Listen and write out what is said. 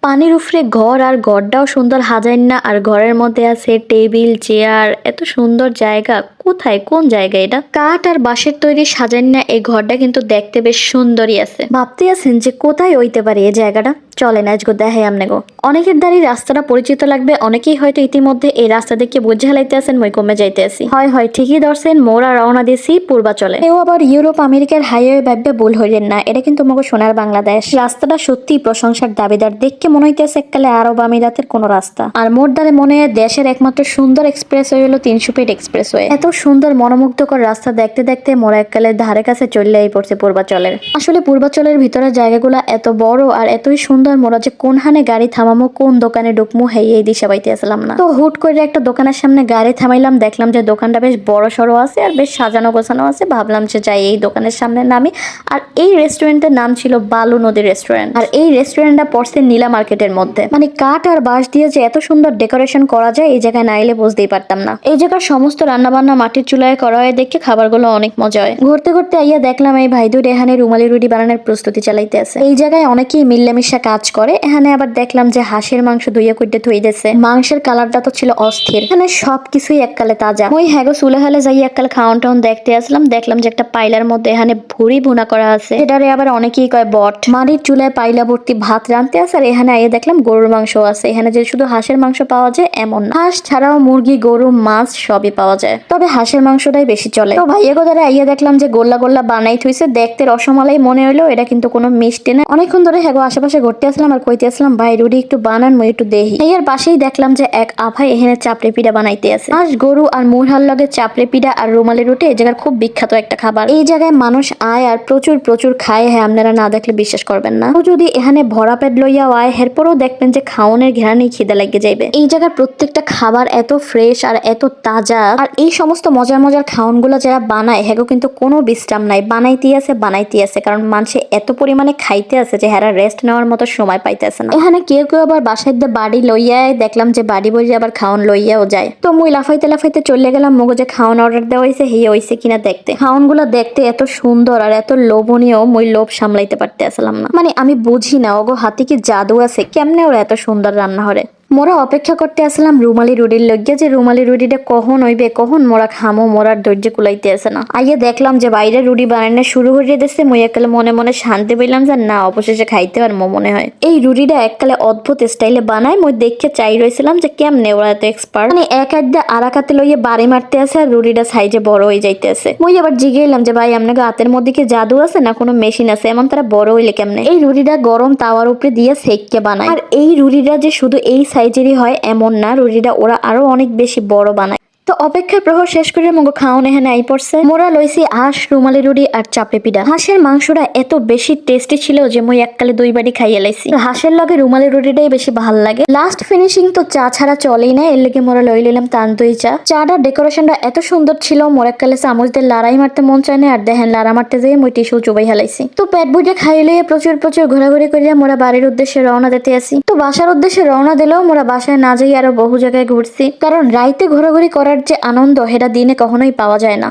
পানির উপরে ঘর আর ঘরটাও সুন্দর হাজাইন না আর ঘরের মধ্যে আছে টেবিল চেয়ার এত সুন্দর জায়গা কোথায় কোন জায়গা এটা কাঠ আর বাঁশের তৈরি সাজাইন না এই ঘরটা কিন্তু দেখতে বেশ সুন্দরই আছে ভাবতে আছেন যে কোথায় হইতে পারে এই জায়গাটা চলেন আজকে দেখাই আমনে গো অনেকের দ্বারই রাস্তাটা পরিচিত লাগবে অনেকেই হয়তো ইতিমধ্যে এই রাস্তা দেখে বুঝে হালাইতে আছেন মই কমে যাইতে আসি হয় ঠিকই ধরছেন মোরা রওনা দিছি পূর্বাচলে এও আবার ইউরোপ আমেরিকার হাইওয়ে ভাববে ভুল হইলেন না এটা কিন্তু মগো সোনার বাংলাদেশ রাস্তাটা সত্যি প্রশংসার দাবিদার দেখে মনে হইতেছে এককালে আরব আমিরাতের কোন রাস্তা আর মোর দ্বারে মনে হয় দেশের একমাত্র সুন্দর এক্সপ্রেস ওয়ে হলো 300 ফিট এক্সপ্রেস ওয়ে এত সুন্দর মনোমুগ্ধকর রাস্তা দেখতে দেখতে মোরা এককালে ধারে কাছে চললেই পড়ছে পূর্বাচলের আসলে পূর্বাচলের ভিতরে জায়গাগুলো এত বড় আর এতই সুন্দর মোরা যে কোনখানে গাড়ি থামামো কোন দোকানে ঢুকমু এই দিশা পাইতে আসলাম না তো হুট করে একটা দোকানের সামনে গাড়ি থামাইলাম দেখলাম যে দোকানটা বেশ বড় সড়ো আছে আর বেশ সাজানো গোছানো আছে ভাবলাম যে যাই এই দোকানের সামনে নামি আর এই রেস্টুরেন্টের নাম ছিল বালু নদী রেস্টুরেন্ট আর এই রেস্টুরেন্টটা পড়ছে নীলা মার্কেটের মধ্যে মানে কাঠ আর বাঁশ দিয়ে যে এত সুন্দর ডেকোরেশন করা যায় এই জায়গায় না এলে বুঝতেই পারতাম না এই জায়গার সমস্ত রান্না বান্না মাটির চুলায় করা হয় দেখে খাবারগুলো অনেক মজা হয় ঘুরতে ঘুরতে আইয়া দেখলাম এই ভাই দুই এখানে রুমালি রুটি বানানোর প্রস্তুতি চালাইতে আছে এই জায়গায় অনেকেই মিল্লামিশা কাজ করে এখানে আবার দেখলাম যে হাঁসের মাংস ধুইয়া কুইটে থই দিয়েছে মাংসের কালারটা তো ছিল অস্থির এখানে সবকিছুই এককালে তাজা ওই হ্যাগো চুলে হালে যাই এককালে খাওয়ান টাউন দেখতে আসলাম দেখলাম যে একটা পাইলার মধ্যে এখানে ভুড়ি ভুনা করা আছে এটারে আবার অনেকেই কয় বট মাটির চুলায় পাইলা ভর্তি ভাত রাঁধতে আছে আর এখানে আইয়া দেখলাম গরুর মাংস আছে এখানে যে শুধু হাঁসের মাংস পাওয়া যায় এমন না হাঁস ছাড়াও মুরগি গরু মাছ সবই পাওয়া যায় তবে হাঁসের মাংসটাই বেশি চলে তো ভাইয়া গোদারে আইয়া দেখলাম যে গোল্লা গোল্লা বানাই থইছে দেখতে রসমালাই মনে হইলো এটা কিন্তু কোনো মিষ্টি না অনেকক্ষণ ধরে হ্যাগো আশেপাশে ঘুরতে আসলাম আর কইতে আসলাম ভাই রুটি একটু বানান মই একটু দেহি এর পাশেই দেখলাম যে এক আভাই এখানে চাপড়ে পিঠা বানাইতে আছে হাঁস গরু আর মুরহার লগে চাপড়ে পিঠা আর রুমালি রুটি এই জায়গার খুব বিখ্যাত একটা খাবার এই জায়গায় মানুষ আয় আর প্রচুর প্রচুর খায় হ্যাঁ আপনারা না দেখলে বিশ্বাস করবেন না তো যদি এখানে ভরা পেট লইয়া আয় এরপরও দেখবেন যে খাওয়ানোর ঘেরানেই খিদে লাগিয়ে যাইবে এই জায়গার প্রত্যেকটা খাবার এত ফ্রেশ আর এত তাজা আর এই সমস্ত মজার মজার খাওয়ানগুলো যারা বানায় হ্যাগো কিন্তু কোনো বিশ্রাম নাই বানাইতে আছে কারণ মানুষে এত পরিমাণে খাইতে আছে যে হ্যাঁ রেস্ট নেওয়ার মতো সময় পাইতেছে না এখানে কেউ কেউ আবার বাসায় বাড়ি লইয়া দেখলাম যে বাড়ি বই আবার খাওয়ান লইয়াও যায় তো মুই লাফাইতে চলে গেলাম মগজে খাওয়ান অর্ডার দেওয়া হয়েছে হয়েছে কিনা দেখতে খাওয়ান গুলা দেখতে এত সুন্দর আর এত লোভনীয় মুই লোভ সামলাইতে পারতে আসলাম না মানে আমি বুঝি না ওগো হাতে কি জাদু আছে কেমনে ওরা এত সুন্দর রান্না করে মোরা অপেক্ষা করতে আসলাম রুমালি রুটির লইয়া যে রুমালি রুটিটা কখন হইবে কখন মোরা খামো মোরার ধৈর্য কুলাইতে আসে না আইয়া দেখলাম যে বাইরে রুটি বানানো শুরু হয়ে দিচ্ছে মই এককালে মনে মনে শান্তি পেলাম যে না অবশেষে খাইতে পারবো মনে হয় এই রুটিটা এককালে অদ্ভুত স্টাইলে বানায় মই দেখে চাই রয়েছিলাম যে কেমনে ওরা এত এক্সপার্ট মানে এক আড্ডা আরাকাতে লইয়া বাড়ি মারতে আছে আর রুটিটা সাইজে বড় হয়ে যাইতে আছে মই আবার জিজ্ঞাইলাম যে ভাই আপনাকে হাতের মধ্যে কি জাদু আছে না কোনো মেশিন আছে এমন তারা বড় হইলে কেমনে এই রুটিটা গরম তাওয়ার উপরে দিয়ে সেককে বানায় আর এই রুটিটা যে শুধু এই সাইজেরই হয় এমন না রুটিটা ওরা আরো অনেক বেশি বড় বানায় তো অপেক্ষার প্রহর শেষ করে মগো খাওয়ান এখানে আই পড়ছে মোরা লইছি হাঁস রুমালি রুটি আর চাপড়ে পিঠা হাঁসের মাংসটা এত বেশি টেস্টি ছিল যে মই এককালে 2 বাটি খাইয়ে লাইছি হাঁসের লগে রুমালি রুটিটাই বেশি ভালো লাগে লাস্ট ফিনিশিং তো চা ছাড়া চলেই না এর লেগে মোরা লই নিলাম তান্দুরি চাটা ডেকোরেশনটা এত সুন্দর ছিল মোর এককালে চামচ দিয়ে লড়াই মারতে মন চায় না আর দেখেন লাড়া মারতে যেয়ে মই টিস্যু চুবাই হালাইছি তো পেট বুঝে খাই লইয়ে প্রচুর ঘোরাঘুরি করিয়া মোরা বাড়ির উদ্দেশ্যে রওনা দিতে আসি তো বাসার উদ্দেশ্যে রওনা দিলেও মোরা বাসায় না যাই আরো বহু জায়গায় ঘুরছি কারণ রাইতে ঘোরাঘুরি করার যে আনন্দ সেটা দিনে কখনোই পাওয়া যায় না।